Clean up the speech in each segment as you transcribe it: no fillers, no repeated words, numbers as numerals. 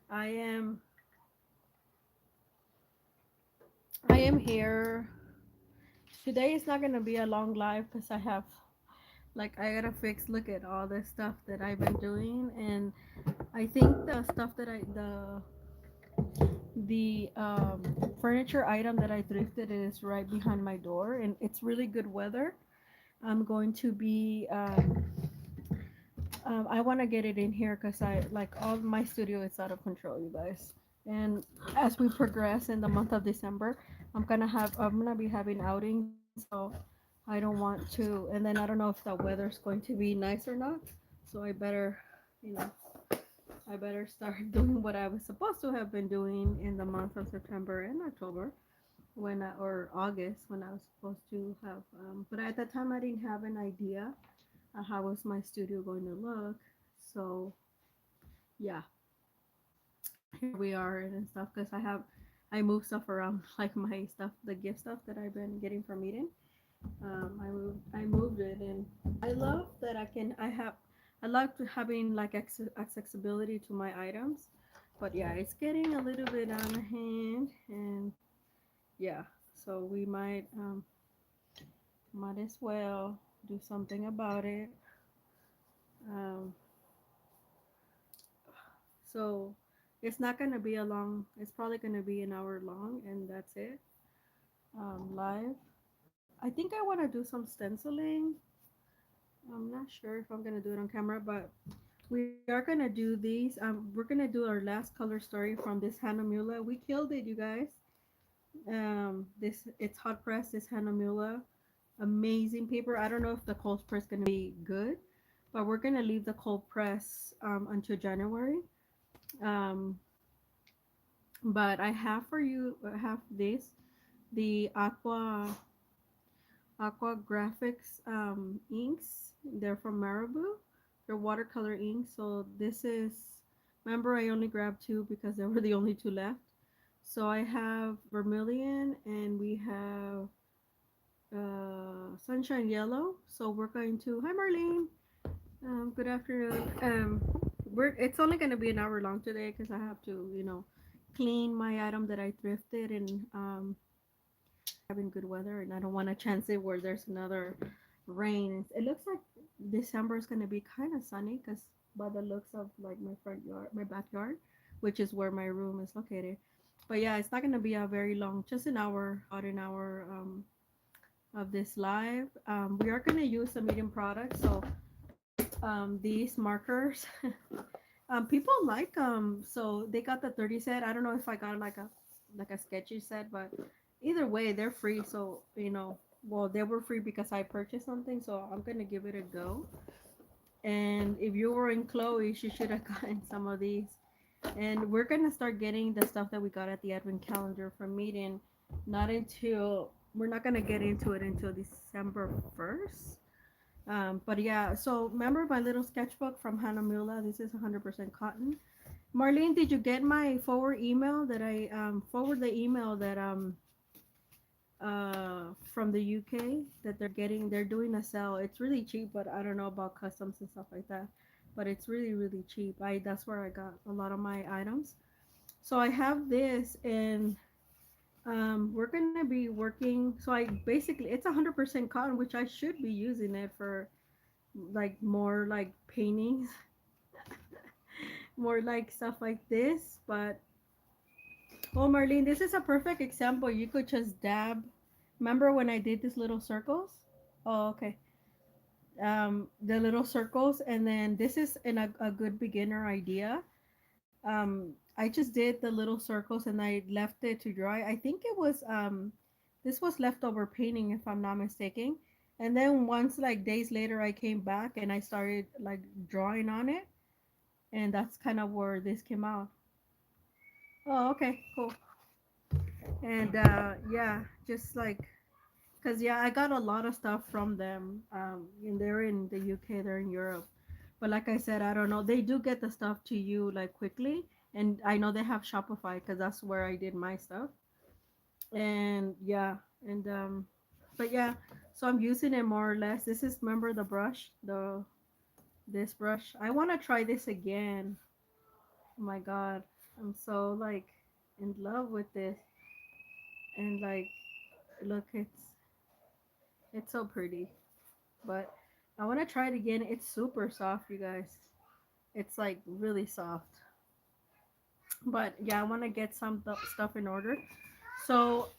I am I am here. Today is not gonna be a long live because I have like I gotta look at all the stuff that I've been doing, and I think the stuff that the furniture item that I thrifted is right behind my door, and it's really good weather. I'm going to be I want to get it in here because I like all my studio is out of control, you guys. And as we progress in the month of December, I'm gonna be having outings, so I don't want to. And then I don't know if the weather's going to be nice or not, so you know, I better start doing what I was supposed to have been doing in the month of September and October or August when I was supposed to have. But at that time, I didn't have an idea how was my studio going to look. So yeah, here we are and stuff because I move stuff around like my stuff, the gift stuff that I've been getting from Eden. I moved it, and I love that I like to having like accessibility to my items, but yeah, it's getting a little bit out of hand, and yeah, so we might as well do something about it. Um, so it's not gonna be a long. It's probably gonna be an hour long, and that's it. Live. I think I want to do some stenciling. I'm not sure if I'm gonna do it on camera, but we are gonna do these. We're gonna do our last color story from this Hanamula. We killed it, you guys. This it's hot press. This Hanamula, amazing paper. I don't know if the cold press gonna be good, but we're gonna leave the cold press until January. Um, but I have for you. I have the Aqua Graphics inks. They're from Marabu. They're watercolor inks. So this is, remember I only grabbed two because there were the only two left. So I have vermilion and we have sunshine yellow. So we're going to, hi Marlene. Good afternoon. It's only going to be an hour long today because I have to, clean my item that I thrifted and having good weather, and I don't want to chance it where there's another rain. It looks like December is going to be kind of sunny because by the looks of like my front yard, my backyard, which is where my room is located. But yeah, it's not going to be a very long, just an hour, about an hour of this live. We are going to use some medium products. So these markers, people like so they got the 30 set. I don't know if I got like a sketchy set, but either way, they're free. So, well, they were free because I purchased something. So I'm going to give it a go. And if you were in Chloe, she should have gotten some of these. And we're going to start getting the stuff that we got at the advent calendar from Meeting. Not until, we're not going to get into it until December 1st. But yeah, so remember my little sketchbook from Hannah Mula? This is 100% cotton. Marlene, did you get my forward email that I forward the email that from the UK that they're doing a sale. It's really cheap, but I don't know about customs and stuff like that. But it's really cheap. I That's where I got a lot of my items. So I have this, and we're gonna be working. So I basically it's 100% cotton, which I should be using it for like more like paintings, more like stuff like this. But oh, Marlene, this is a perfect example. You could just dab. Remember when I did these little circles? Oh, okay. The little circles, and then this is a good beginner idea. I just did the little circles and I left it to dry. I think this was leftover painting if I'm not mistaken. And then once like days later I came back and I started like drawing on it, and that's kind of where this came out. Oh, okay, cool. And yeah, just like because yeah, I got a lot of stuff from them. And they're in the UK, they're in Europe. But like I said, I don't know. They do get the stuff to you like quickly, and I know they have Shopify because that's where I did my stuff. And yeah, and but yeah, so I'm using it more or less. This is, remember the brush, the this brush. I want to try this again. Oh my god. I'm so like in love with this, and like, look, it's so pretty. But I want to try it again. It's super soft, you guys. It's like really soft. But yeah, I want to get some stuff in order. So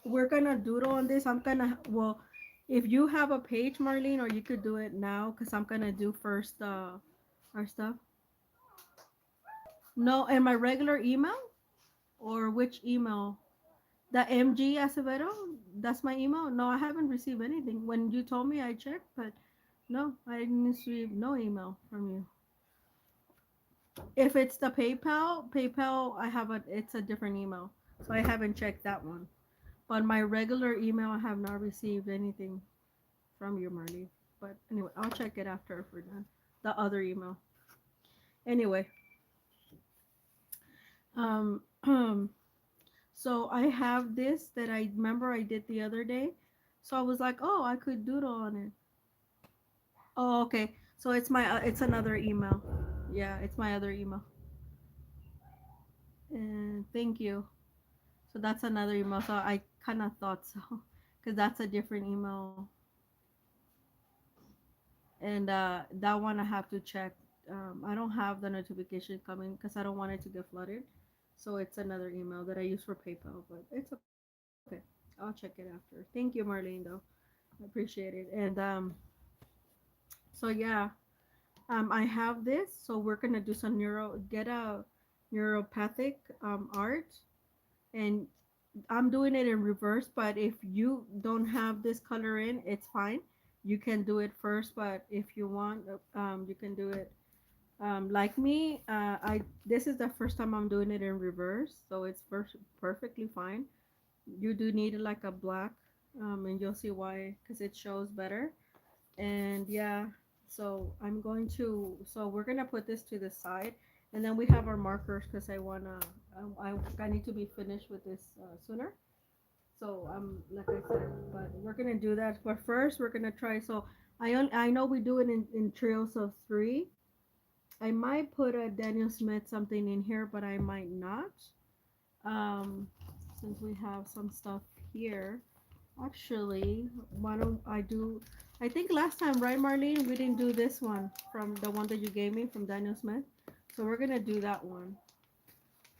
we're gonna doodle on this. I'm gonna, well, if you have a page, Marlene, or you could do it now, cause I'm gonna do first our stuff. No, and my regular email or which email? The MG Acevedo. That's my email. No, I haven't received anything. When you told me, I checked, but no, I didn't receive no email from you. If it's the PayPal, I have a, it's a different email, so I haven't checked that one. But my regular email, I have not received anything from you, Marley. But anyway, I'll check it after if we're done. The other email. Anyway, um, so I have this that I remember I did the other day. So I was like, oh, I could doodle on it. Oh, okay. So it's my, it's another email. Yeah, it's my other email. And thank you. So that's another email. So I kind of thought so, because that's a different email, and that one I have to check. I don't have the notification coming because I don't want it to get flooded. So it's another email that I use for PayPal, but it's okay. I'll check it after. Thank you, Marlene, though. I appreciate it. And so yeah, I have this. So we're gonna do some get a neuropathic art, and I'm doing it in reverse, but if you don't have this color in, it's fine. You can do it first, but if you want, you can do it. Like me, I this is the first time I'm doing it in reverse, so it's perfectly fine. You do need like a black, and you'll see why, because it shows better. And yeah, so I'm going to, so we're gonna put this to the side, and then we have our markers because I wanna, I need to be finished with this sooner. So like I said, but we're gonna do that. But first, we're gonna try. So I know we do it in trios of three. I might put a Daniel Smith something in here, but I might not. Um, since we have some stuff here. Actually, why don't I do? I think last time, right, Marlene, we didn't do this one from the one that you gave me from Daniel Smith. So we're gonna do that one,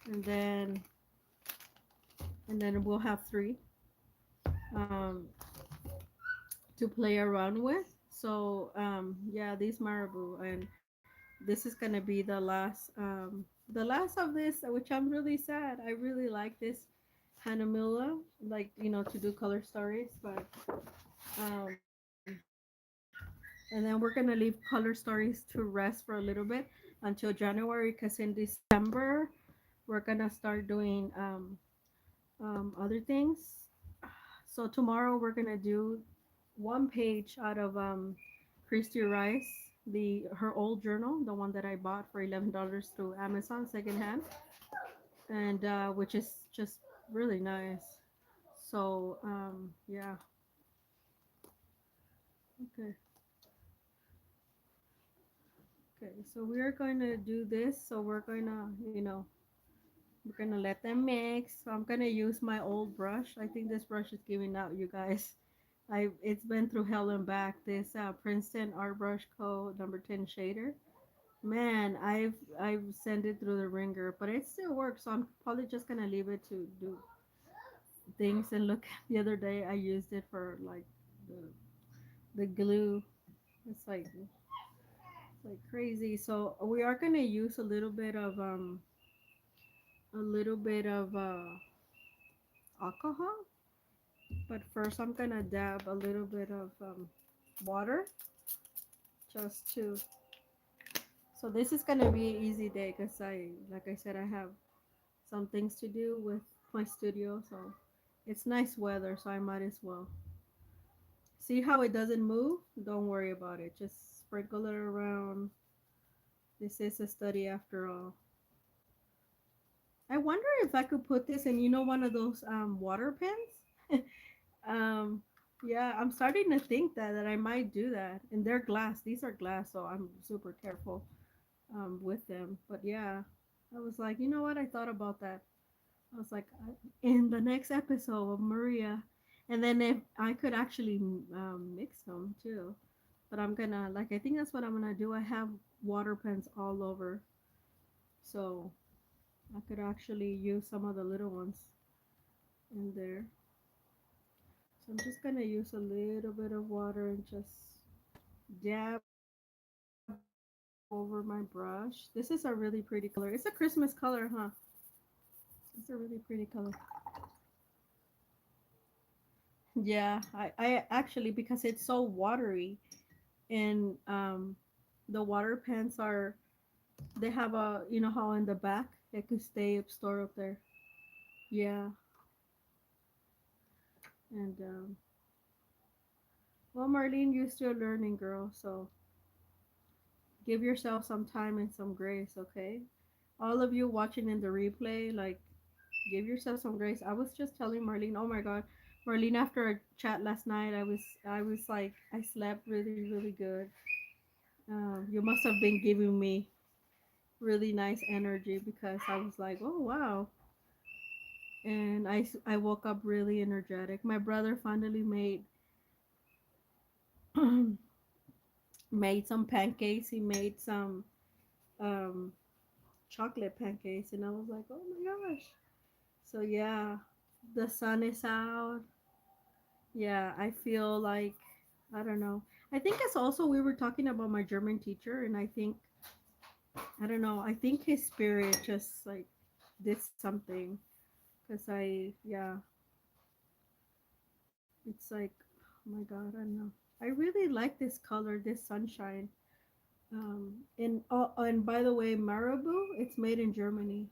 and then we'll have three um, to play around with. So yeah, these Marabu, and this is gonna be the last of this, which I'm really sad. I really like this Hanamilla, like to do color stories, but um, and then we're gonna leave color stories to rest for a little bit until January, because in December we're gonna start doing other things. So tomorrow we're gonna do one page out of Christy Rice, the her old journal, the one that I bought for $11 through Amazon secondhand, and which is just really nice. So yeah, okay, okay. So we are going to do this. So we're gonna, we're gonna let them mix. So I'm gonna use my old brush. I think this brush is giving out, you guys. It's been through hell and back. This Princeton Art Brush Co. number 10 shader. Man, I've sent it through the ringer, but it still works. So I'm probably just gonna leave it to do things. And look, the other day I used it for like the glue. It's like crazy. So we are gonna use a little bit of alcohol. But first, I'm gonna dab a little bit of water just to. So this is gonna be an easy day because like I said, I have some things to do with my studio. So it's nice weather, so I might as well. See how it doesn't move? Don't worry about it. Just sprinkle it around. This is a study after all. I wonder if I could put this in, one of those water pens. Um, yeah, I'm starting to think that I might do that. And they're glass. These are glass, so I'm super careful with them. But yeah. I was like, you know what? I thought about that. I was like, in the next episode of Maria, and then if I could actually mix them too, but I'm gonna like I think that's what I'm gonna do. I have water pens all over, so I could actually use some of the little ones in there. So I'm just gonna use a little bit of water and just dab over my brush. This is a really pretty color. It's a Christmas color, huh? It's a really pretty color. Yeah, I actually because it's so watery and the water pens are they have a you know how in the back it could stay up store up there. Yeah, and well, Marlene, you're still learning, girl. So give yourself some time and some grace, okay? All of you watching in the replay, like give yourself some grace. I was just telling Marlene, oh my god, Marlene, after a chat last night, I was like I slept really good. You must have been giving me really nice energy because I was like, oh wow, and I woke up really energetic. My brother finally made some pancakes. He made some um chocolate pancakes, and I was like, oh my gosh. So yeah, the sun is out. Yeah, I feel like I don't know. I think it's also we were talking about my German teacher, and I think I don't know. I think his spirit just like did something because it's like oh my god, I don't know. I really like this color, this sunshine. And by the way, Marabu, it's made in Germany.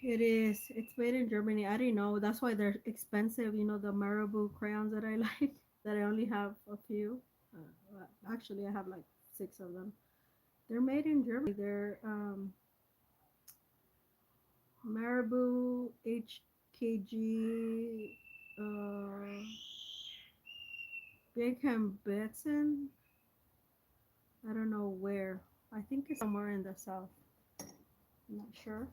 It is. It's made in Germany. I didn't know. That's why they're expensive. You know the Marabu crayons that I like. That I only have a few. Actually, I have like six of them. They're made in Germany. They're Marabu HKG uh, Bickham Betson. I don't know where. I think it's somewhere in the south. I'm not sure.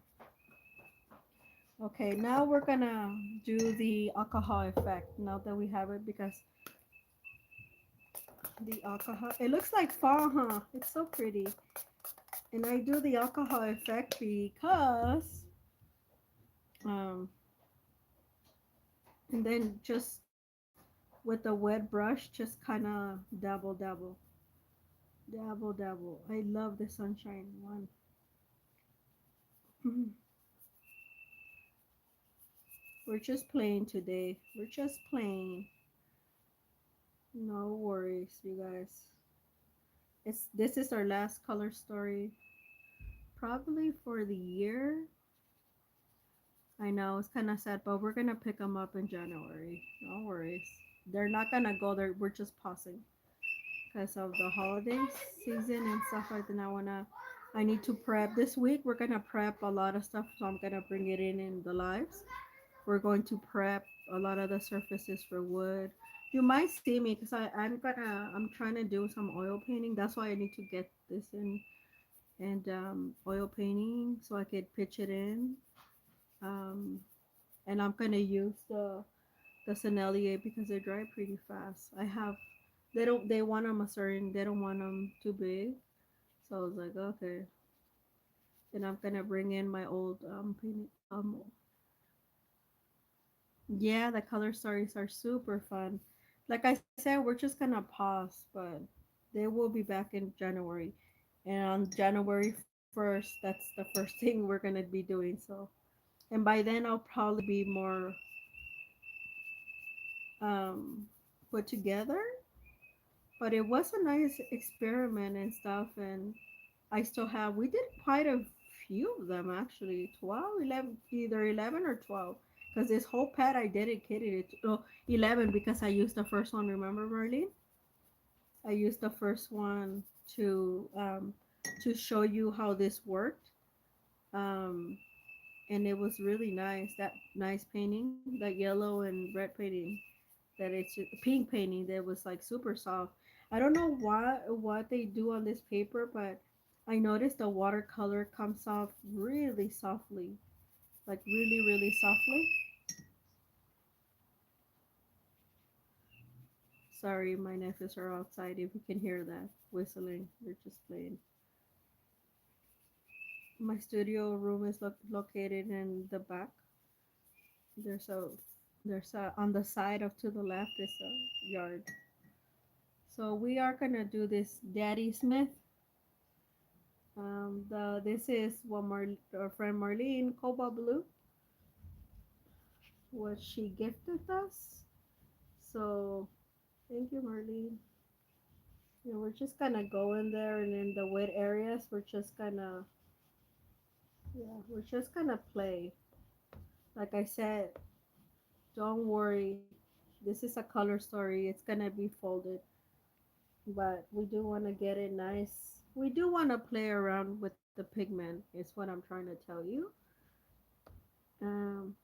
Okay, now we're gonna do the alcohol effect now that we have it because the alcohol it looks like fall, huh? It's so pretty. And I do the alcohol effect because um and then just with a wet brush just kind of dabble. I love the sunshine one. We're just playing today. We're just playing. No worries, you guys. It's this is our last color story probably for the year. I know it's kind of sad, but we're gonna pick them up in January. No worries. They're not gonna go there. We're just pausing because of the holiday season and stuff like that. I need to prep this week. We're gonna prep a lot of stuff, so I'm gonna bring it in the lives. We're going to prep a lot of the surfaces for wood. You might see me because I'm trying to do some oil painting. That's why I need to get this in and oil painting so I could pitch it in. Um, and I'm gonna use the Sennelier because they dry pretty fast. They want them a certain they don't want them too big, so I was like okay. Then I'm gonna bring in my old painting. Yeah, the color stories are super fun. Like I said, we're just gonna pause, but they will be back in January, and on January 1st, that's the first thing we're gonna be doing. So, and by then I'll probably be more um put together. But it was a nice experiment and stuff, and I still have. We did quite a few of them actually, 12, 11, either 11 or 12. Because this whole pad I dedicated it to 11 because I used the first one. Remember, Marlene? I used the first one to show you how this worked. Um, and it was really nice. That nice painting, that yellow and red painting, that it's pink painting that was like super soft. I don't know what they do on this paper, but I noticed the watercolor comes off really softly, like really, really softly. Sorry, my nephews are outside. If you can hear that whistling, they're just playing. My studio room is located in the back. There's a on the side of to the left is a yard. So we are gonna do this Daddy Smith. The this is what our friend Marlene Cobalt Blue, what she gifted us. So thank you, Marlene. Yeah, we're just gonna go in there, and in the wet areas, we're just gonna, yeah, we're just gonna play. Like I said, don't worry. This is a color story. It's gonna be folded, but we do want to get it nice. We do want to play around with the pigment. Is what I'm trying to tell you. Um,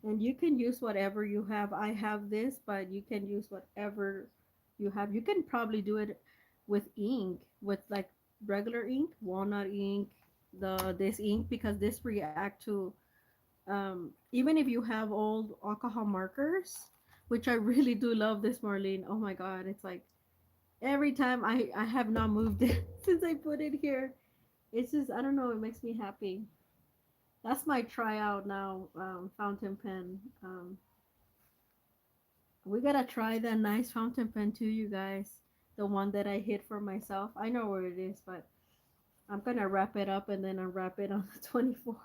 and you can use whatever you have. I have this, but you can use whatever you have. You can probably do it with ink, with like regular ink, walnut ink, the this ink, because this react to, even if you have old alcohol markers, which I really do love this, Marlene. Oh my god, it's like every time I have not moved it since I put it here. It's just, I don't know, it makes me happy. That's my tryout now, fountain pen. We gotta try that nice fountain pen too, you guys. The one that I hid for myself. I know where it is, but I'm gonna wrap it up and then unwrap it on the 24th.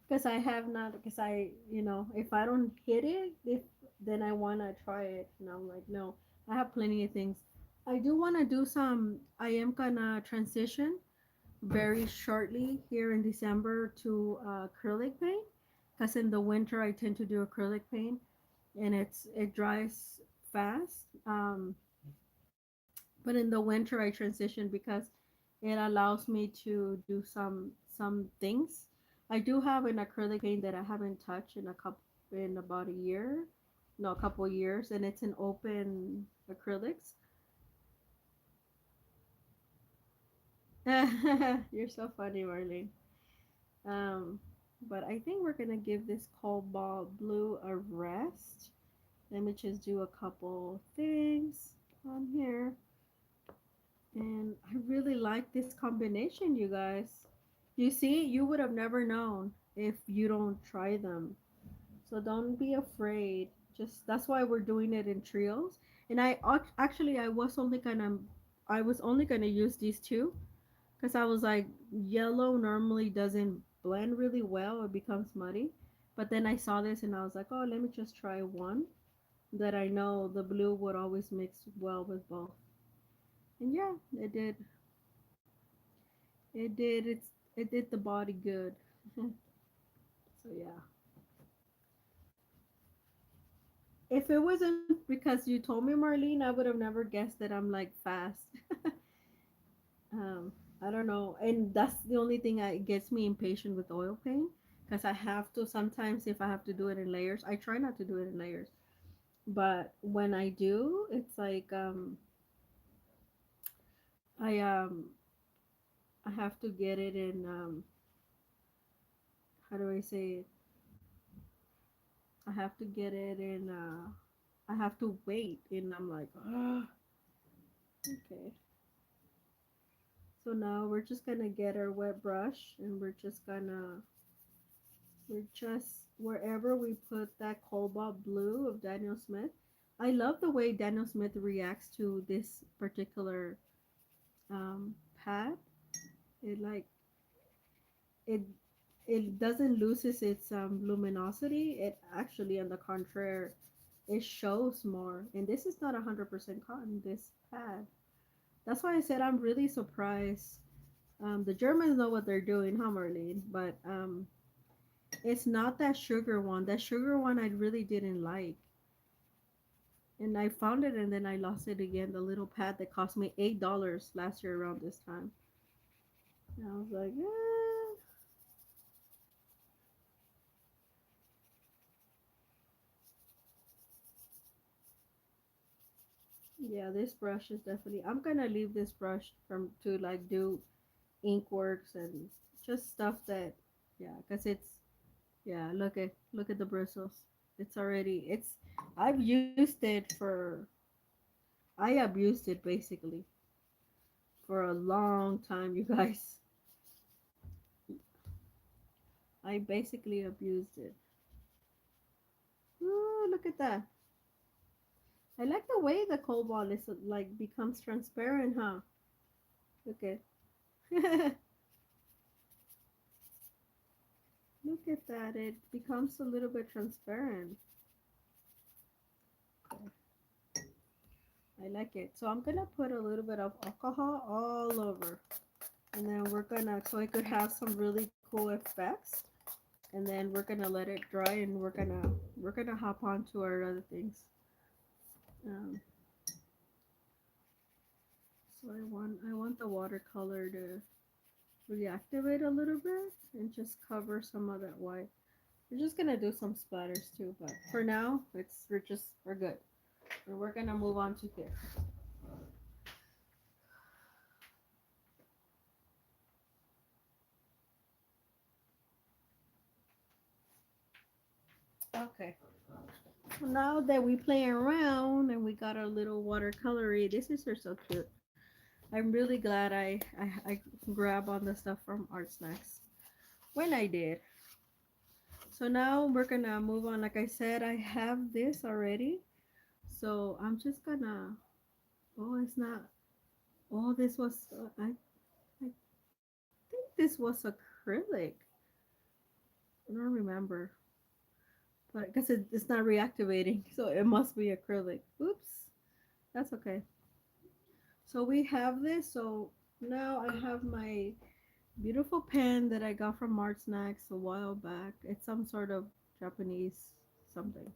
Because I have not, because if I don't hit it, if then I wanna try it. And I'm like, no, I have plenty of things. I do wanna do some. I am gonna transition very shortly here in December to acrylic paint. Because in the winter I tend to do acrylic paint, and it dries fast. But in the winter I transition because it allows me to do some things. I do have an acrylic paint that I haven't touched in about a year, no, a couple of years, and it's an open acrylics. You're so funny, Marlene. Um, but I think we're gonna give this cobalt blue a rest. Let me just do a couple things on here. And I really like this combination, you guys. You see, you would have never known if you don't try them. So don't be afraid. Just that's why we're doing it in trios. And actually I was only gonna use these two because I was like, yellow normally doesn't blend really well. It becomes muddy. But then I saw this and I was like, oh, let me just try one that I know the blue would always mix well with both. And yeah, it did. It did. It did the body good. So yeah. If it wasn't because you told me, Marlene, I would have never guessed that I'm like fast. um, I don't know, and that's the only thing that gets me impatient with oil paint because I have to sometimes if I have to do it in layers. I try not to do it in layers, but when I do, it's like I I have to get it in how do I say it? I have to get it in I have to wait, and I'm like, oh, okay. So now we're just gonna get our wet brush, and we're just wherever we put that cobalt blue of Daniel Smith. I love the way Daniel Smith reacts to this particular pad. It like it it doesn't loses its luminosity. It actually, on the contrary, it shows more. And this is not 100% cotton. This pad. That's why I said I'm really surprised. The Germans know what they're doing, huh, Marlene? But it's not that sugar one. That sugar one I really didn't like. And I found it and then I lost it again. The little pad that cost me $8 last year around this time. And I was like, Yeah, this brush is definitely. I'm gonna leave this brush from to like do ink works and just stuff that, yeah, cause it's, yeah. Look at the bristles. It's already. It's. I've used it for. I abused it basically for a long time, you guys. I basically abused it. Oh, look at that. I like the way the cobalt is like becomes transparent, huh? Look at. Look at that. It becomes a little bit transparent. I like it. So I'm gonna put a little bit of alcohol all over. And then we're gonna, so it could have some really cool effects. And then we're gonna let it dry and we're gonna hop on to our other things. Um, so I want the watercolor to reactivate a little bit and just cover some of that white. We're just gonna do some splatters too, but for now we're good. And we're gonna move on to here. Okay. So now that we play around and we got our little watercolory, this is so cute. I'm really glad I grab on the stuff from Art Snacks when I did. So now we're gonna move on. Like I said, I have this already. So I'm just gonna. Oh, it's not. Oh, this was. I think this was acrylic. I don't remember, but I guess it's not reactivating, so it must be acrylic. Oops, that's okay. So we have this. So now I have my beautiful pen that I got from Art Snacks a while back. It's some sort of Japanese something,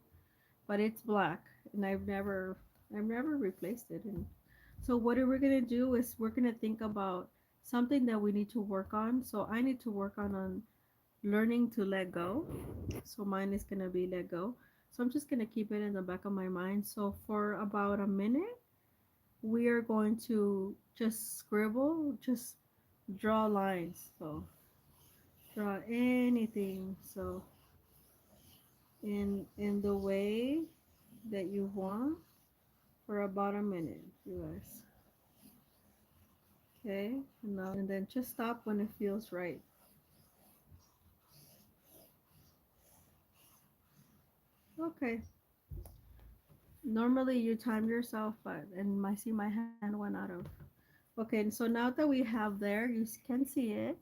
but it's black, and I've never replaced it. And so what we're gonna do is we're gonna think about something that we need to work on. So I need to work on learning to let go. So mine is gonna be let go. So I'm just gonna keep it in the back of my mind. So for about a minute, we are going to just scribble, just draw lines. So draw anything. So in the way that you want for about a minute, you guys. Okay, and then just stop when it feels right. Okay. Normally you time yourself, but and I see my hand went out of. Okay, and so now that we have there, can see it.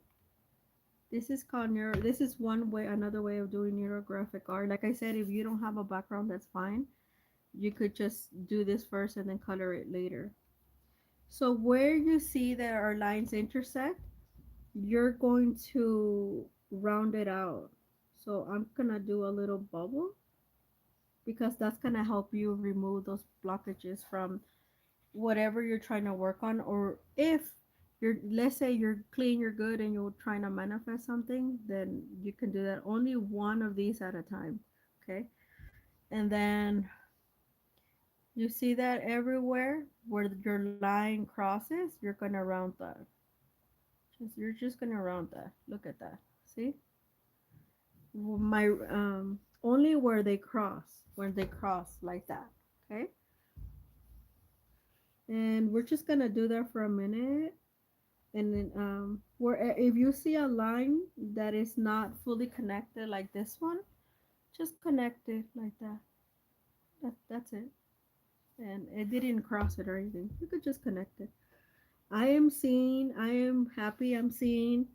This is called neuro. This is one way, another way of doing neurographic art. Like I said, if you don't have a background, that's fine. You could just do this first and then color it later. So where you see that our lines intersect, you're going to round it out. So I'm gonna do a little bubble because that's gonna help you remove those blockages from whatever you're trying to work on. Or if you're, let's say you're clean, you're good, and you're trying to manifest something, then you can do that only one of these at a time. Okay, and then you see that everywhere where your line crosses, you're gonna round that. You're just gonna round that. Look at that. See, my only where they cross like that. Okay, and we're just gonna do that for a minute. And then where if you see a line that is not fully connected like this one, just connect it like that. That's it. And it didn't cross it or anything. You could just connect it. I am happy I'm seeing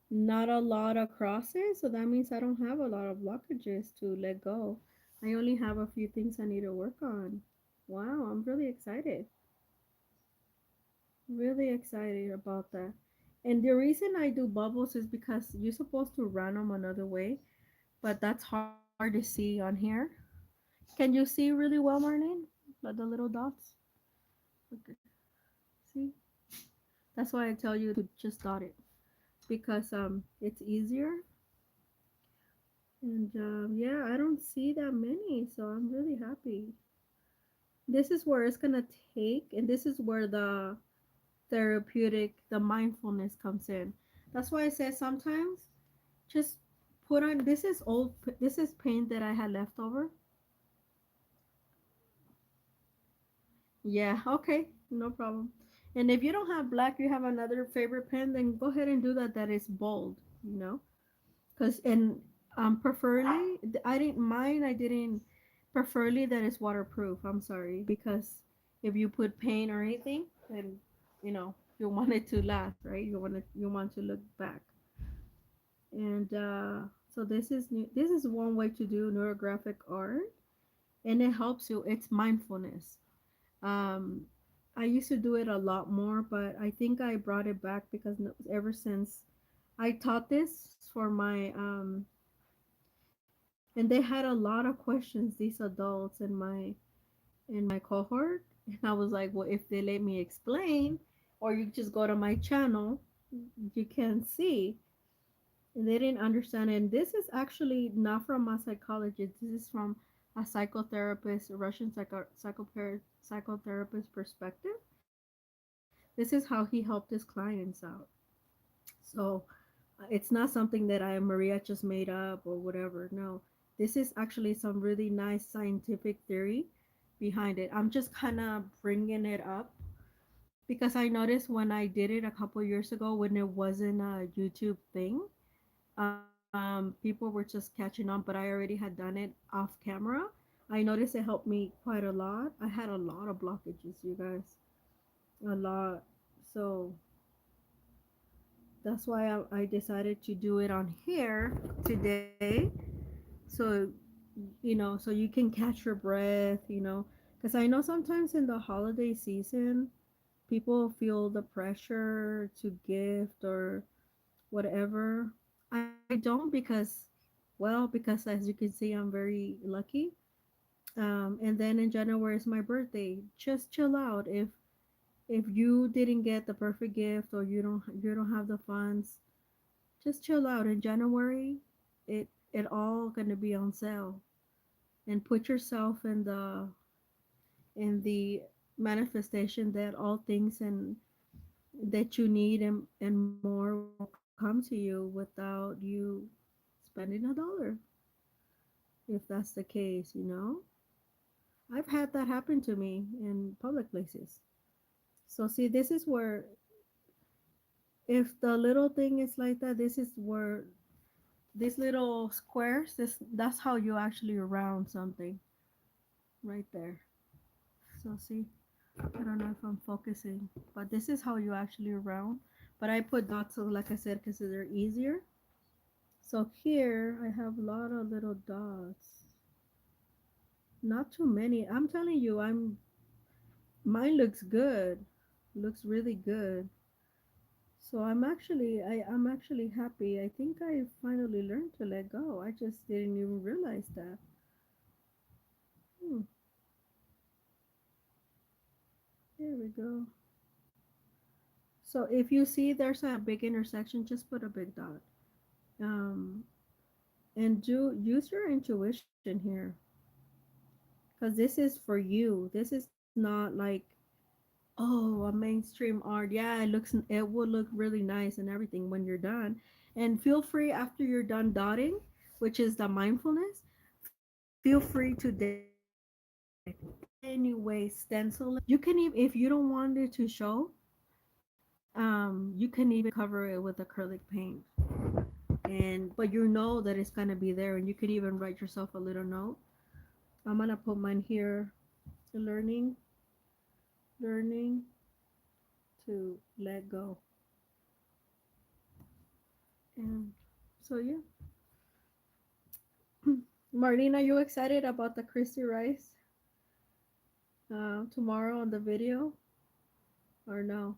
not a lot of crosses, so that means I don't have a lot of blockages to let go. I only have a few things I need to work on. Wow, I'm really excited. Really excited about that. And the reason I do bubbles is because you're supposed to run them another way, but that's hard to see on here. Can you see really well, Marlene? Like the little dots? Okay. See? That's why I tell you to just dot it because it's easier. And yeah, I don't see that many, so I'm really happy. this is where it's gonna take, and this is where the therapeutic, the mindfulness comes in. That's why I said sometimes just put on, this is old, this is paint that I had left over. Yeah, okay, no problem. And if you don't have black, you have another favorite pen, then go ahead and do that. That is bold, you know, because and preferably I didn't mine. I didn't preferably that is waterproof. I'm sorry, because if you put paint or anything, then you know you want it to last, right? You want to look back. And so this is one way to do neurographic art, and it helps you. It's mindfulness. um, I used to do it a lot more, but I think I brought it back because ever since I taught this for my and they had a lot of questions, these adults in my cohort, and I was like, well, if they let me explain, or you just go to my channel, you can see. And they didn't understand it. And this is actually not from a psychologist. This is from a psychotherapist, a Russian psychotherapist perspective. This is how he helped his clients out. So it's not something that I Maria just made up or whatever. No, this is actually some really nice scientific theory behind it. I'm just kind of bringing it up because I noticed when I did it a couple years ago when it wasn't a YouTube thing, people were just catching on, but I already had done it off camera. I noticed it helped me quite a lot. I had a lot of blockages, you guys, a lot. So that's why I decided to do it on here today. So, so you can catch your breath. Because I know sometimes in the holiday season, people feel the pressure to gift or whatever. I don't because, well, because as you can see, I'm very lucky. And then in January is my birthday. Just chill out. If you didn't get the perfect gift or you don't have the funds, just chill out. In January, it all gonna be on sale. And put yourself in the manifestation that all things and that you need and more will come to you without you spending $1, if that's the case. I've had that happen to me in public places. So see, this is where, if the little thing is like that, this is where these little squares, that's how you actually round something right there. So see, I don't know if I'm focusing, but this is how you actually round. But I put dots, so like I said, because they're easier. So here I have a lot of little dots. Not too many. I'm telling you, mine looks good. Looks really good. So I'm actually happy. I think I finally learned to let go. I just didn't even realize that. Hmm, there we go. So if you see there's a big intersection, just put a big dot. Um, and do use your intuition here, because this is for you. This is not like, oh, a mainstream art. Yeah, it will look really nice and everything when you're done. And feel free after you're done dotting, which is the mindfulness, feel free to decorate any way, stencil it. You can even, if you don't want it to show, you can even cover it with acrylic paint. And but you know that it's gonna be there, and you could even write yourself a little note. I'm gonna put mine here. Learning, learning to let go. And so yeah, Marlene, are you excited about the Christy Rice tomorrow on the video or no?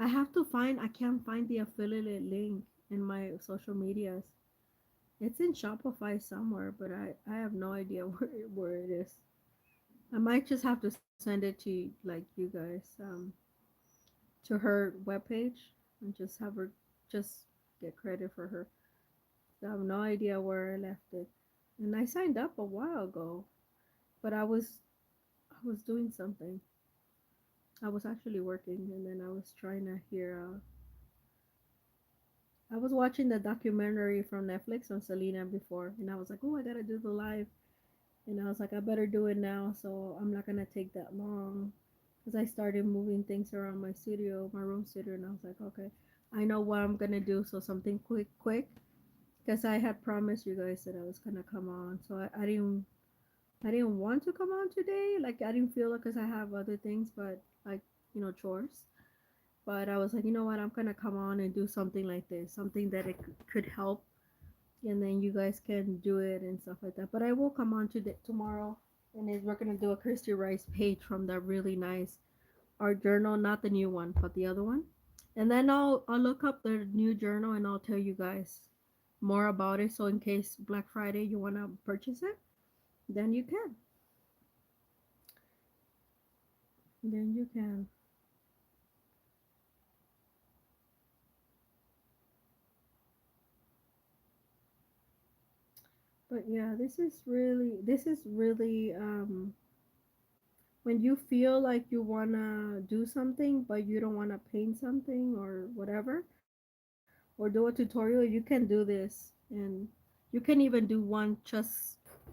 I can't find the affiliate link in my social medias. It's in Shopify somewhere, but I have no idea where it is. I might just have to send it to like you guys, to her webpage, and just have her just get credit for her. I have no idea where I left it. And I signed up a while ago. but I was doing something. I was actually working, and then I was trying to hear. I was watching the documentary from Netflix on Selena before, and I was like, "Oh, I gotta do the live," and I was like, "I better do it now, so I'm not gonna take that long." Because I started moving things around my studio, my room studio, and I was like, "Okay, I know what I'm gonna do, so something quick, quick." Because I had promised you guys that I was gonna come on, so I didn't want to come on today. Like I didn't feel it because I have other things, but like chores. But I was like, you know what? I'm gonna come on and do something like this, something that it could help, and then you guys can do it and stuff like that. But I will come on to tomorrow, and we're gonna do a Christy Rice page from that really nice art journal, not the new one, but the other one. And then I'll look up the new journal and I'll tell you guys more about it. So in case Black Friday you wanna purchase it, then you can. Then you can. But yeah, this is really when you feel like you wanna do something but you don't wanna paint something or whatever or do a tutorial, you can do this and you can even do one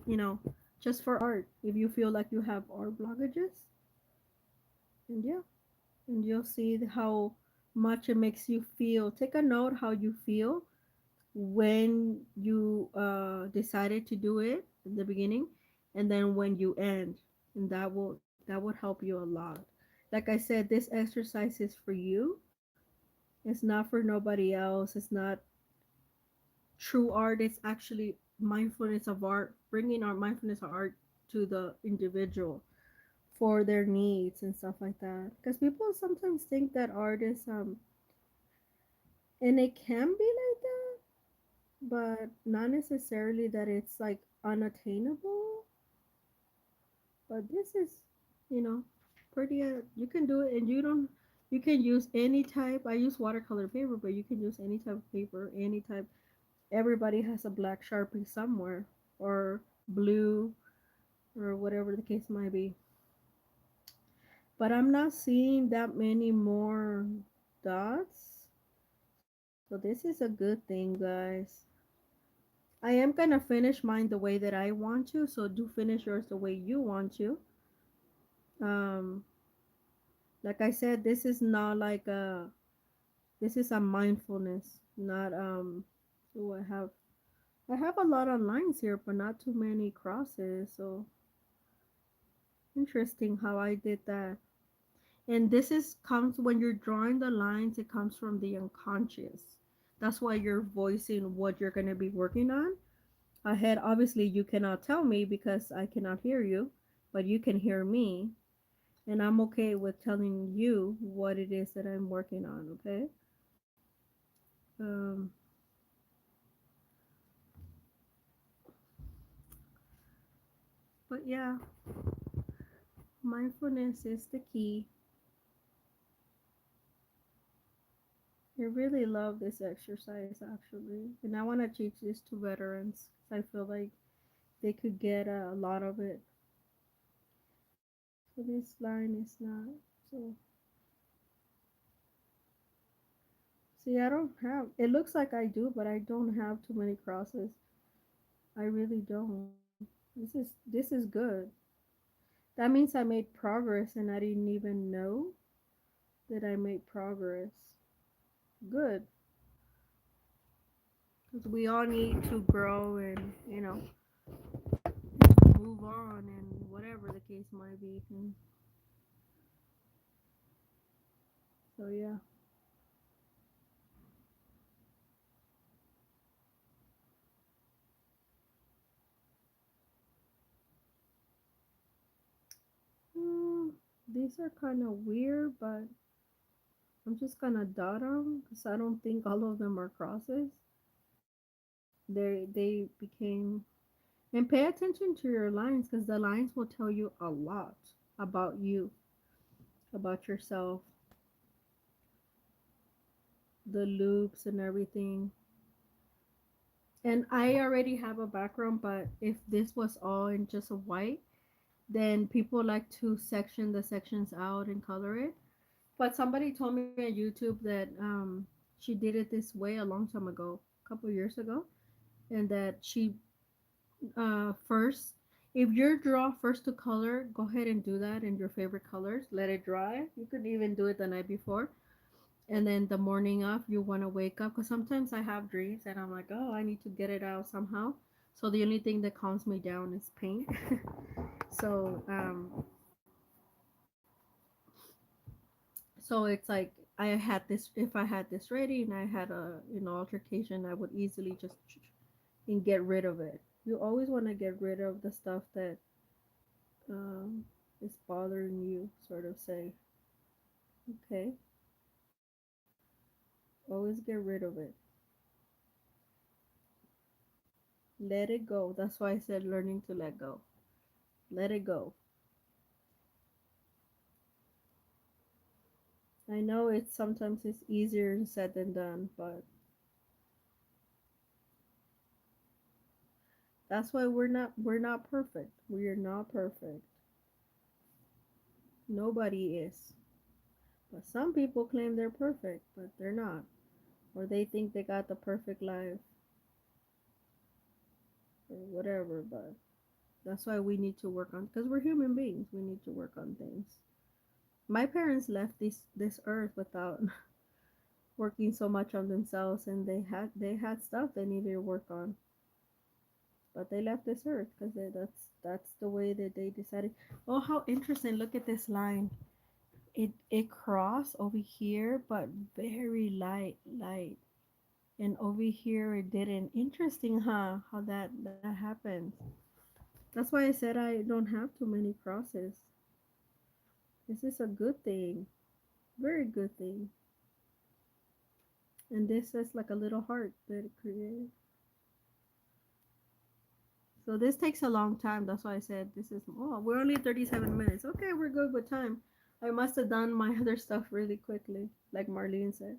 you know, just for art if you feel like you have art blockages. And yeah, and you'll see how much it makes you feel. Take a note how you feel when you decided to do it in the beginning and then when you end, and that would help you a lot. Like I said, this exercise is for you. It's not for nobody else. It's not true art. It's actually mindfulness of art, bringing our mindfulness of art to the individual for their needs and stuff like that, because people sometimes think that art is and it can be like that, but not necessarily that it's like unattainable. But this is, you know, pretty. You can do it, and you don't. You can use any type. I use watercolor paper, but you can use any type of paper, any type. Everybody has a black sharpie somewhere, or blue, or whatever the case might be. But I'm not seeing that many more dots. So this is a good thing, guys. I am gonna finish mine the way that I want to, so do finish yours the way you want to. Um, like I said, this is not like a this is a mindfulness, not oh, I have a lot of lines here, but not too many crosses. So interesting how I did that. And this is comes when you're drawing the lines, it comes from the unconscious. That's why you're voicing what you're gonna be working on ahead. Obviously, you cannot tell me because I cannot hear you, but you can hear me, and I'm okay with telling you what it is that I'm working on. Okay. Um, but yeah, mindfulness is the key. I really love this exercise actually, and I want to teach this to veterans. I feel like they could get a lot of it. So this line is not so. See, I don't have. It looks like I do, but I don't have too many crosses. I really don't. This is good. That means I made progress, and I didn't even know that I made progress. Good, because we all need to grow and move on and whatever the case might be. And so yeah. Hmm, these are kind of weird, but I'm just gonna dot them because I don't think all of them are crosses. They became. And pay attention to your lines because the lines will tell you a lot about you, about yourself, the loops and everything. And I already have a background, but if this was all in just a white, then people like to section the sections out and color it. But somebody told me on YouTube that she did it this way a long time ago, a couple years ago, and that she first, if your draw first to color, go ahead and do that in your favorite colors. Let it dry. You could even do it the night before, and then the morning of, you want to wake up, because sometimes I have dreams and I'm like, oh, I need to get it out somehow. So the only thing that calms me down is paint. So so it's like, I had this, if I had this ready and I had a, altercation, I would easily just and get rid of it. You always want to get rid of the stuff that um, is bothering you, sort of say. Okay, always get rid of it. Let it go. That's why I said learning to let go. Let it go. I know it's sometimes it's easier said than done, but that's why we're not perfect. We are not perfect. Nobody is. But some people claim they're perfect, but they're not. Or they think they got the perfect life or whatever, but that's why we need to work on, because we're human beings. We need to work on things. My parents left this earth without working so much on themselves, and they had stuff they needed to work on, but they left this earth because that's the way that they decided. Oh, how interesting! Look at this line. It crossed over here, but very light, and over here it didn't. Interesting, huh? How that happens. That's why I said I don't have too many crosses. This is a good thing. Very good thing. And this is like a little heart that it created. So this takes a long time. That's why I said this is, oh, we're only 37 minutes. Okay, we're good with time. I must have done my other stuff really quickly, like Marlene said.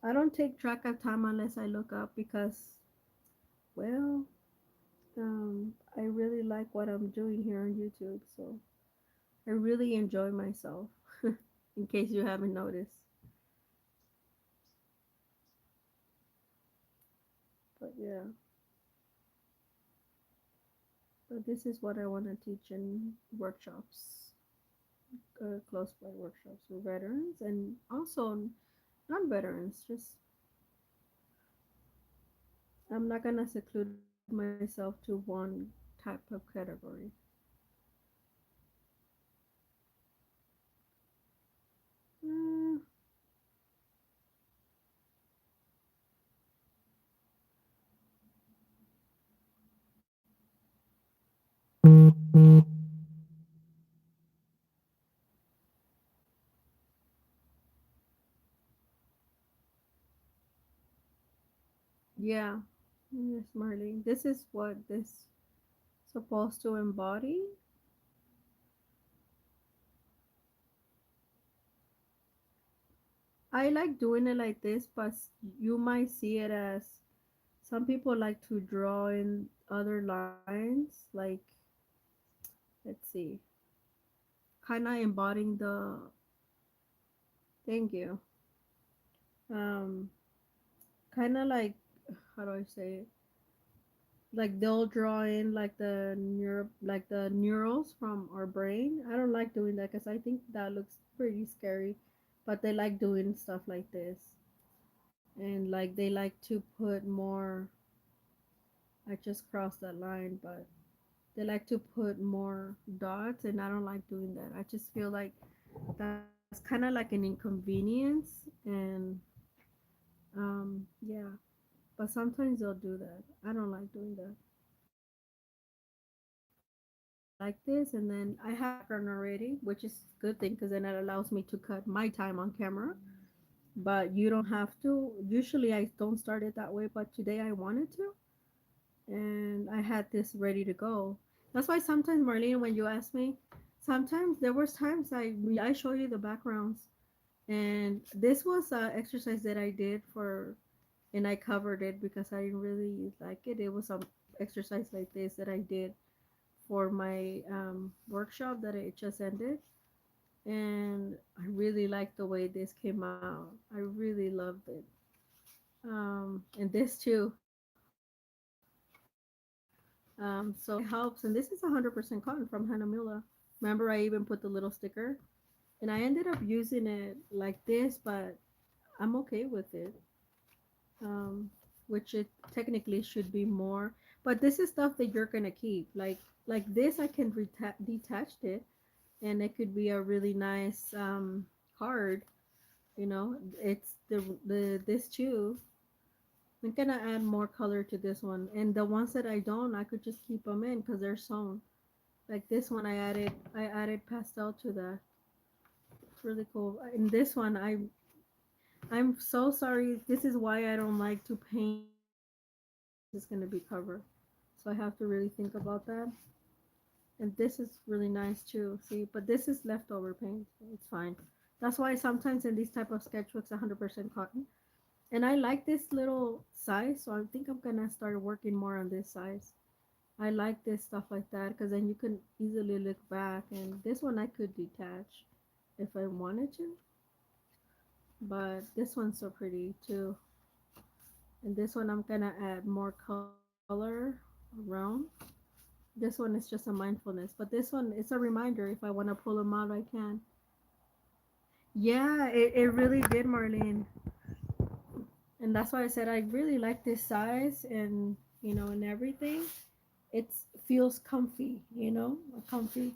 I don't take track of time unless I look up because, well, I really like what I'm doing here on YouTube. So I really enjoy myself, in case you haven't noticed. But yeah, but this is what I want to teach in workshops, close by workshops for veterans and also non-veterans. Just, I'm not gonna seclude myself to one type of category. Mm, yeah, yes, Marlene. This is what this supposed to embody. I like doing it like this, but you might see it as, some people like to draw in other lines, like, let's see, kind of embodying the. Thank you. Um, kind of like, how do I say it? Like they'll draw in like like the neurals from our brain. I don't like doing that because I think that looks pretty scary, but they like doing stuff like this, and like they like to put more. I just crossed that line, but they like to put more dots, and I don't like doing that. I just feel like that's kind of like an inconvenience, and yeah. But sometimes they'll do that. I don't like doing that. I like this, and then I have the background already, which is a good thing because then it allows me to cut my time on camera. But you don't have to. Usually I don't start it that way, but today I wanted to, and I had this ready to go. That's why sometimes, Marlene, when you ask me, sometimes there was times I show you the backgrounds, and this was an exercise that I did for, and I covered it because I didn't really like it. It was exercise like this that I did for my workshop that it just ended, and I really liked the way this came out. I really loved it. And this too. So it helps, and this is 100% cotton from Hanamula. Remember, I even put the little sticker, and I ended up using it like this, but I'm okay with it. Um, which it technically should be more, but this is stuff that you're gonna keep. Like this, I can detach it, and it could be a really nice card. You know, it's the this too. I'm gonna add more color to this one, and the ones that I don't, I could just keep them in because they're sewn. Like this one, I added pastel to that. It's really cool. In this one, I'm so sorry. This is why I don't like to paint this is gonna be covered. So I have to really think about that. And this is really nice too. See, but this is leftover paint. So it's fine. That's why sometimes in these type of sketchbooks, 100% cotton. And I like this little size, so I think I'm gonna start working more on this size. I like this stuff like that because then you can easily look back. And this one I could detach if I wanted to, but this one's so pretty too. And this one I'm gonna add more color around. This one is just a mindfulness, but this one it's a reminder. If I want to pull them out, I can. Yeah, it really did, Marlene. And that's why I said I really like this size, and and everything. It feels comfy, a comfy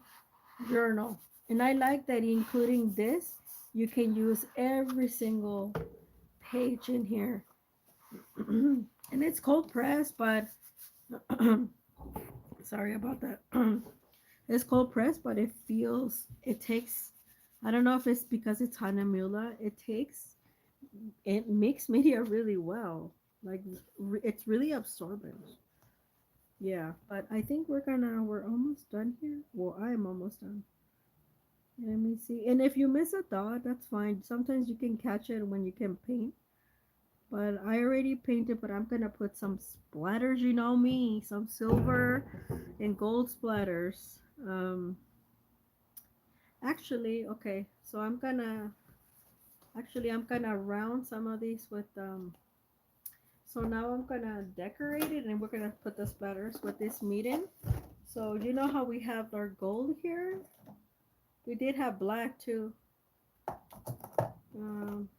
journal. And I like that including this, you can use every single page in here. And it's cold pressed, but sorry about that. It's cold pressed, but it takes, I don't know if it's because it's Hanamula, it makes media really well. Like, it's really absorbent. Yeah, but I think we're almost done here. Well, I'm almost done. Let me see. And if you miss a dot, that's fine. Sometimes you can catch it when you can paint. But I already painted, but I'm gonna put some splatters. You know me, some silver and gold splatters. Actually, okay. So I'm gonna round some of these with So now I'm gonna decorate it, and we're gonna put the splatters with this meeting. So you know how we have our gold here? We did have black too. Um,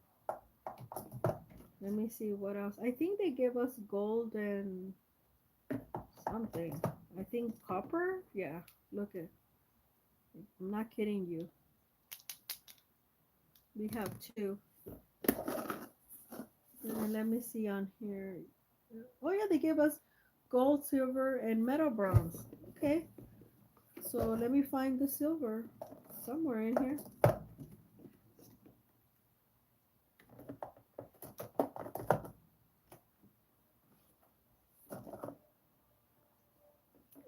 Let me see what else. I think they give us gold and something. I think copper. Yeah, look at. I'm not kidding you. We have two. And let me see on here. Oh yeah, they give us gold, silver, and metal bronze. Okay, so let me find the silver somewhere in here.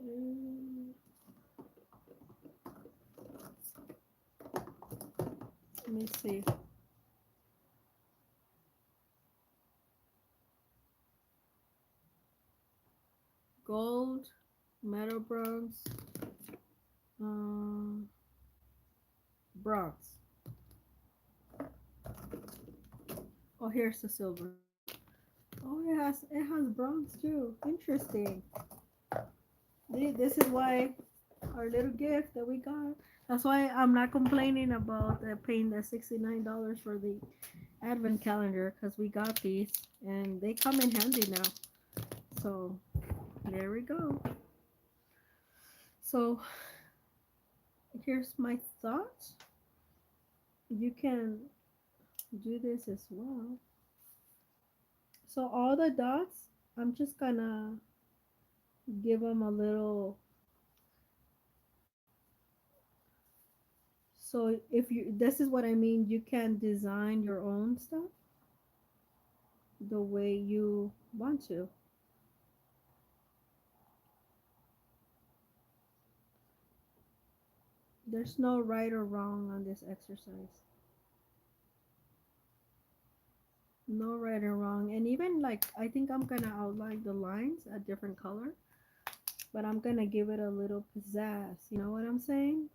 Mm, Let me see. Gold, metal bronze, um, bronze. Oh, here's the silver. Oh, it has bronze too. Interesting. This is why our little gift that we got. That's why I'm not complaining about paying the $69 for the advent calendar because we got these and they come in handy now. So there we go. So here's my thoughts. You can do this as well. So all the dots, I'm just gonna give them a little. So if you, this is what I mean, you can design your own stuff the way you want to. There's no right or wrong on this exercise. No right or wrong. And even like, I think I'm gonna outline the lines a different color but I'm gonna give it a little pizzazz. You know what I'm saying?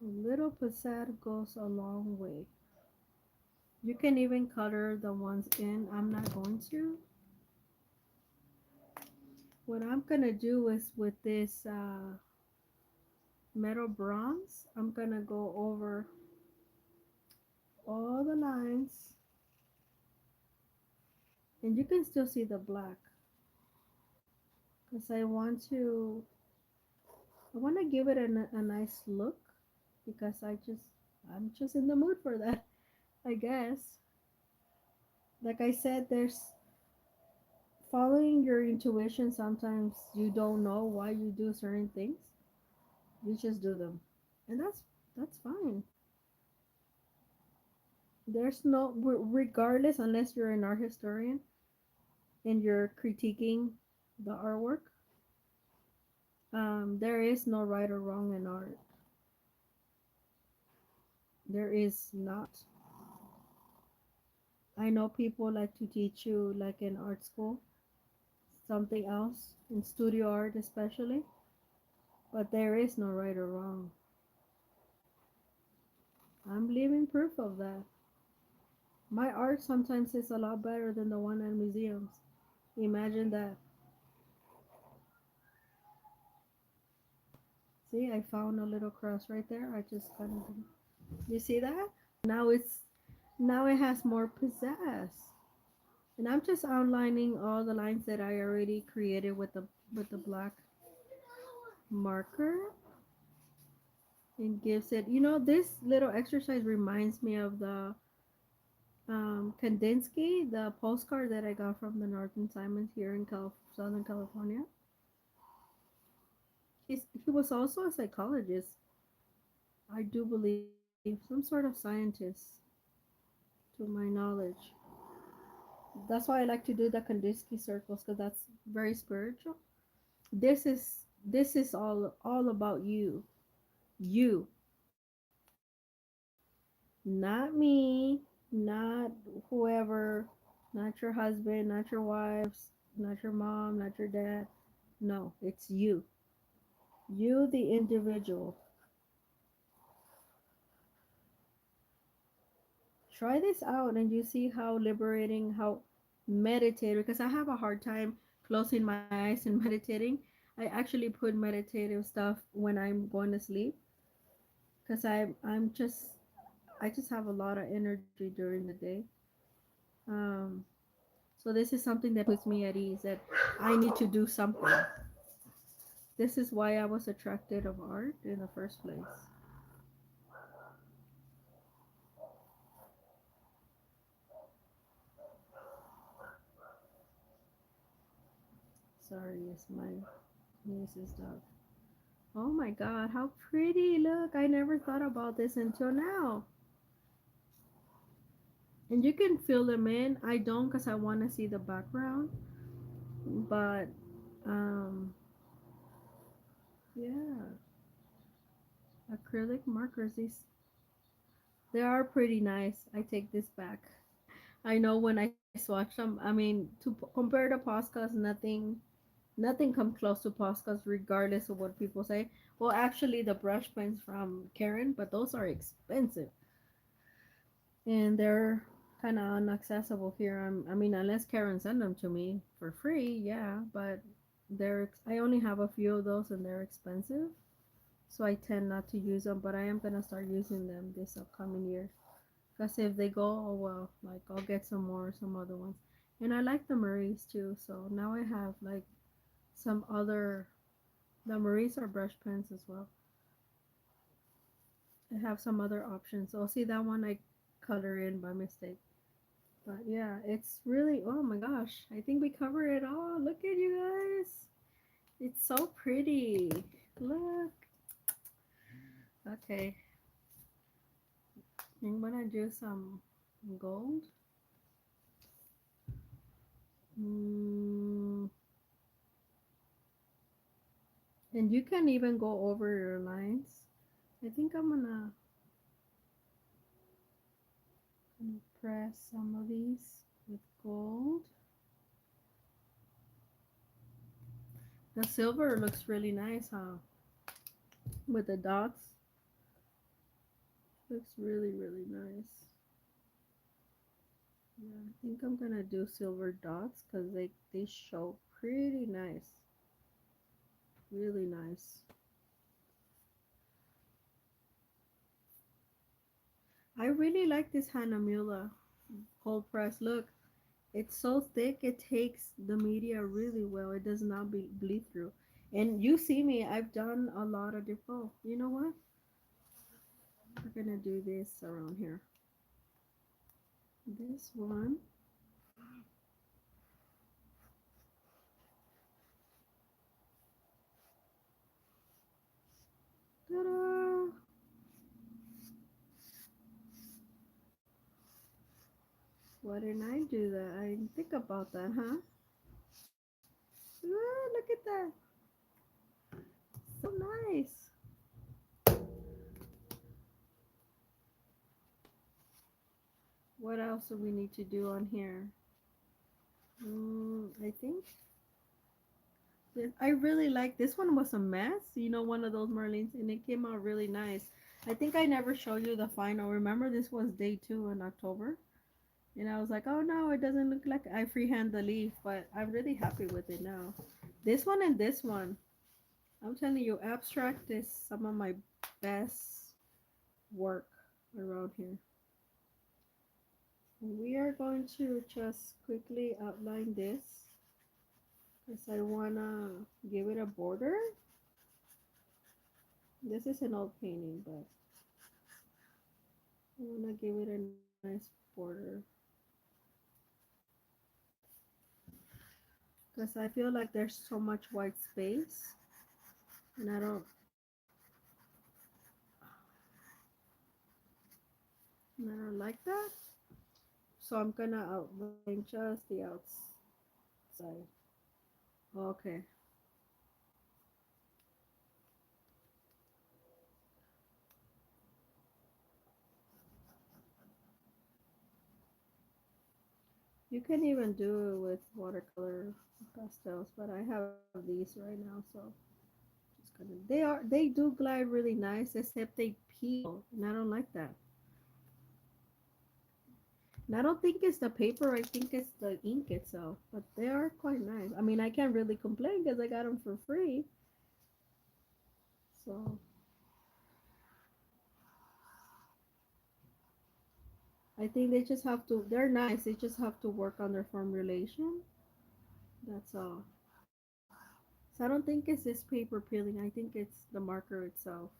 A little pizzazz goes a long way. You can even color the ones in. I'm not going to. What I'm gonna do is with this metal bronze, I'm gonna go over all the lines, and you can still see the black because I want to give it a nice look because I'm just in the mood for that, I guess. Like I said, there's following your intuition. Sometimes you don't know why you do certain things. You just do them, and that's fine. There's no regardless, unless you're an art historian and you're critiquing the artwork. There is no right or wrong in art. There is not. I know people like to teach you, like in art school, something else, in studio art especially, but there is no right or wrong. I'm living proof of that. My art sometimes is a lot better than the one in museums. Imagine that. See, I found a little cross right there. I just kind of, you see that? Now it's now it has more pizzazz. And I'm just outlining all the lines that I already created with the black marker, and gives it, this little exercise reminds me of the Kandinsky, the postcard that I got from the Northern Simons here in Southern California. He was also a psychologist, I do believe, some sort of scientist, to my knowledge. That's why I like to do the Kandinsky circles because that's very spiritual. This is all about you, you, not me, not whoever, not your husband, not your wives, not your mom, not your dad. No, it's you, the individual. Try this out and you see how liberating, how meditative, because I have a hard time closing my eyes and meditating. I actually put meditative stuff when I'm going to sleep because I just have a lot of energy during the day. Um, so this is something that puts me at ease, that I need to do something. This is why I was attracted of art in the first place. Sorry, it's my niece's dog. Oh my god, how pretty! Look, I never thought about this until now. And you can fill them in. I don't because I want to see the background. But, um, yeah, acrylic markers, they are pretty nice. I take this back. I know when I swatch them, I mean, compare to Posca's, nothing comes close to Posca's, regardless of what people say. Well, actually, the brush pens from Karen, but those are expensive and they're kind of inaccessible here. I mean, unless Karen send them to me for free, yeah, but I only have a few of those and they're expensive, so I tend not to use them. But I am gonna start using them this upcoming year. Cause if they go, oh well, like I'll get some other ones. And I like the Maries too, so now I have like some other. The Maries are brush pens as well. I have some other options. So see that one I color in by mistake. But yeah, it's really, oh my gosh, I think we covered it all. Look at you guys. It's so pretty. Look. Okay, I'm gonna do some gold. Mm, and you can even go over your lines. I think gonna press some of these gold. The silver looks really nice, huh? With the dots. Looks really, really nice. Yeah, I think I'm gonna do silver dots because they show pretty nice. Really nice. I really like this Hanamula cold press. Look, it's so thick it takes the media really well. It does not bleed through. And you see me, I've done a lot of different. Oh, you know what? We're gonna do this around here. This one. Ta-da! Why didn't I do that? I didn't think about that, huh? Ah, look at that. So nice. What else do we need to do on here? I think I really like this one. Was a mess, one of those Merlins, and it came out really nice. I think I never showed you the final. Remember, this was day 2 in October, and I was like, oh no, it doesn't look like I freehand the leaf, but I'm really happy with it now. This one and this one, I'm telling you, abstract is some of my best work around here. We are going to just quickly outline this because I wanna give it a border. This is an old painting, but I wanna give it a nice border because I feel like there's so much white space, and I don't like that. So I'm gonna outline just the outside. Okay. You can even do it with watercolor pastels, but I have these right now, so just gonna. They do glide really nice, except they peel, and I don't like that. And I don't think it's the paper. I think it's the ink itself, but they are quite nice. I mean, I can't really complain because I got them for free. So I think they just have to. They're nice. They just have to work on their formulation. That's all. So I don't think it's this paper peeling. I think it's the marker itself.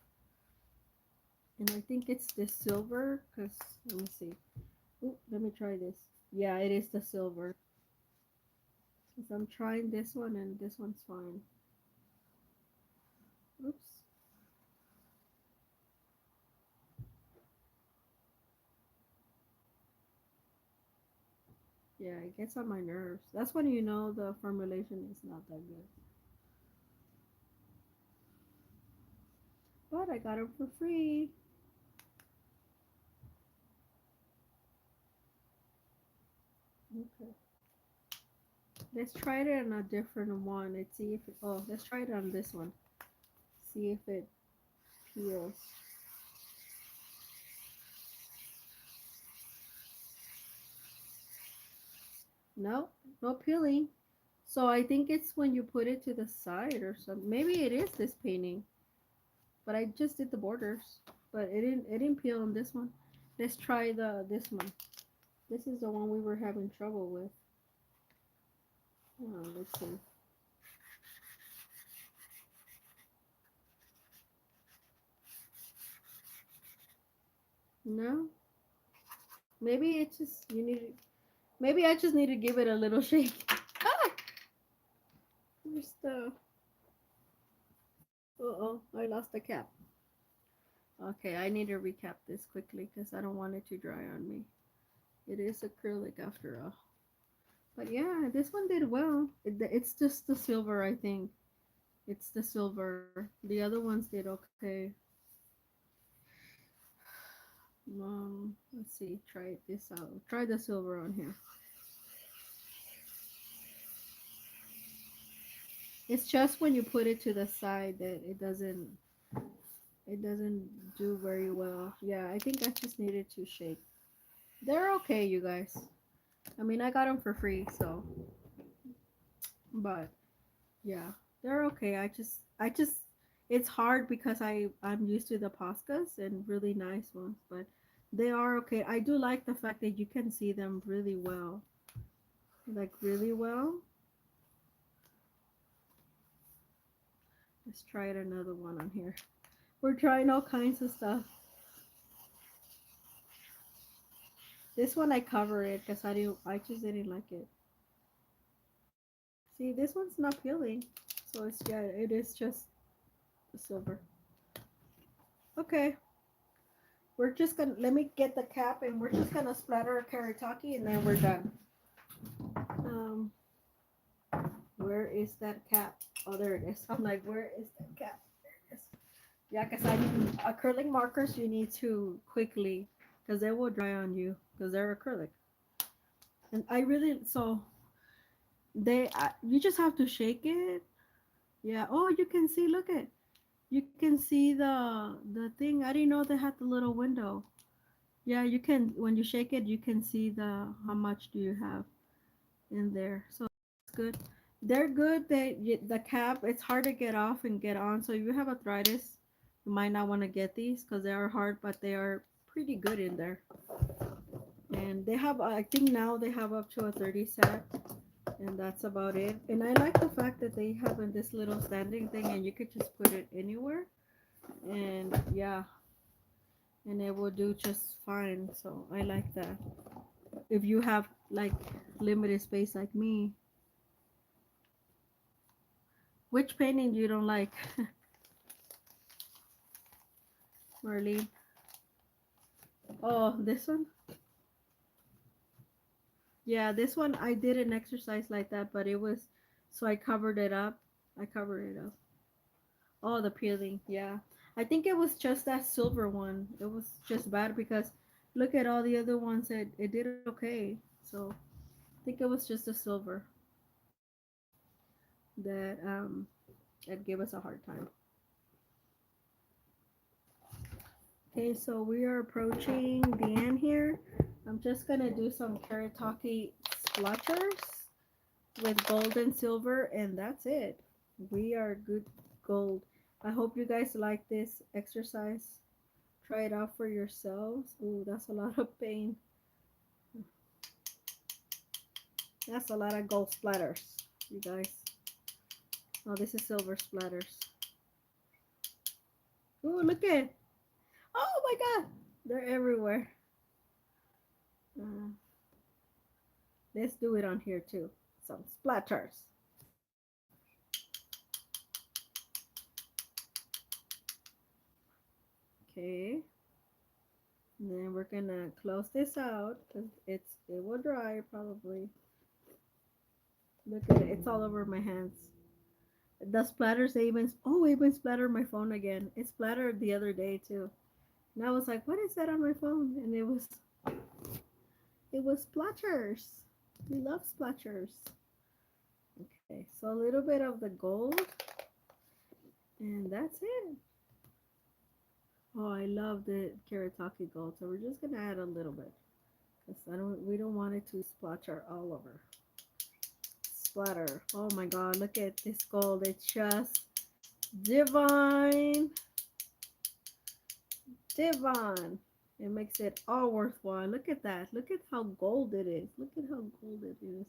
And I think it's this silver, because, let me see. Ooh, let me try this. Yeah, it is the silver. Because I'm trying this one, and this one's fine. Oops. Yeah, it gets on my nerves. That's when you know the formulation is not that good. But I got them for free. Okay. Let's try it on a different one. Let's see if let's try it on this one. See if it peels. No, no peeling. So I think it's when you put it to the side or something. Maybe it is this painting, but I just did the borders, but it didn't peel on this one. Let's try the this one. This is the one we were having trouble with. Let's see. No, maybe it's just you need. Maybe I just need to give it a little shake. Ah, where's the? Oh, I lost the cap. Okay, I need to recap this quickly because I don't want it to dry on me. It is acrylic after all. But yeah, this one did well. It's just the silver, I think. It's the silver. The other ones did okay. Let's see. Try this out. Try the silver on here. It's just when you put it to the side that it doesn't do very well. Yeah, I think I just needed to shake. They're okay, you guys. I mean, I got them for free, so but yeah, they're okay. I just it's hard because I'm used to the Poscas and really nice ones, but they are okay. I do like the fact that you can see them really well. Like really well. Let's try it another one on here. We're trying all kinds of stuff. This one I cover it because I just didn't like it. See, this one's not peeling. So it's yeah, it is just the silver. Okay. We're just gonna let me get the cap and we're just gonna splatter a karataki and then we're done. Um where is that cap? Oh, there it is. I'm like, where is that cap? There it is. Yeah, because I acrylic markers you need to quickly because they will dry on you because they're acrylic. And I really so you just have to shake it. Yeah. Oh, you can see. Look at you can see the thing. I didn't know they had the little window. Yeah, you can when you shake it, you can see how much do you have in there. So it's good. They're good. The cap it's hard to get off and get on. So if you have arthritis, you might not want to get these because they are hard, but they are pretty good in there. And they have I think now they have up to a 30 set, and that's about it. And I like the fact that they have in this little standing thing, and you could just put it anywhere. And yeah, and it will do just fine. So I like that. If you have like limited space like me, which painting you don't like, Marlene? Oh, this one? Yeah, this one I did an exercise like that, but it was so I covered it up. I covered it up. Oh, the peeling. Yeah. I think it was just that silver one. It was just bad because look at all the other ones that it did okay. So I think it was just the silver that gave us a hard time. Okay, so we are approaching the end here. I'm just gonna do some karataki splotches with gold and silver, and that's it. We are good gold. I hope you guys like this exercise. Try it out for yourselves. Ooh, that's a lot of pain. That's a lot of gold splatters, you guys. Oh, this is silver splatters. Ooh, look at. Oh my god, they're everywhere. Uh, let's do it on here too. Some splatters. Okay. And then we're gonna close this out because it will dry probably. Look at it, it's all over my hands. The splatters they even splattered my phone again. It splattered the other day too. And I was like, what is that on my phone? And it was splatters. We love splatters. Okay, so a little bit of the gold and that's it. Oh, I love the Karataki gold. So we're just gonna add a little bit. Cause we don't want it to splatter all over. Splatter. Oh my god, look at this gold. It's just divine. Divine. It makes it all worthwhile. Look at that. Look at how gold it is. Look at how gold it is.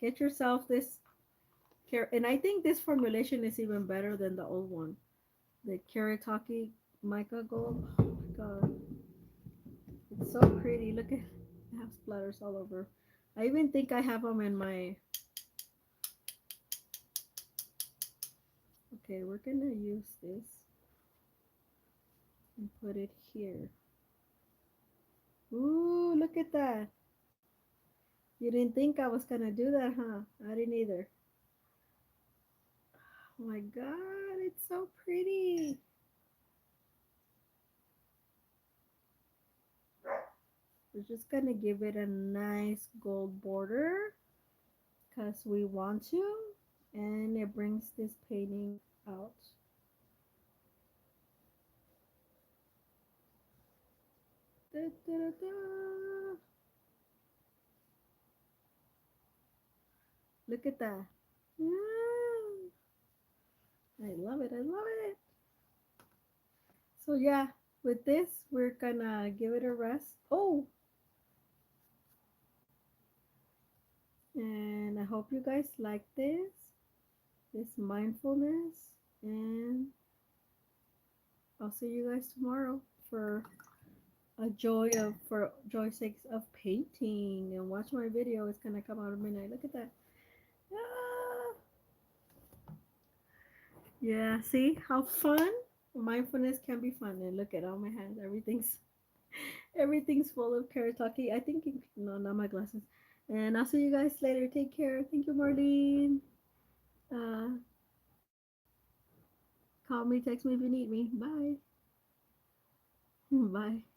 Get yourself this and I think this formulation is even better than the old one. The Karataki mica gold. Oh my god. It's so pretty. Look at I have splatters all over. I even think I have them in my okay, we're gonna use this and put it here. Ooh, look at that. You didn't think I was gonna do that, huh? I didn't either. Oh my god, it's so pretty. We're just gonna give it a nice gold border because we want to. and it brings this painting out. Da, da, da, da. Look at that. Yeah. I love it. I love it. So yeah, with this, we're gonna give it a rest. Oh, and I hope you guys like this mindfulness, and I'll see you guys tomorrow for for joy's sake of painting. And watch my video. It's gonna come out at midnight. Look at that. Ah, yeah. See how fun mindfulness can be fun. And look at all my hands. Everything's full of karataki. I think no, not my glasses. And I'll see you guys later. Take care. Thank you, Marlene. Uh, call me, text me if you need me. Bye. Bye.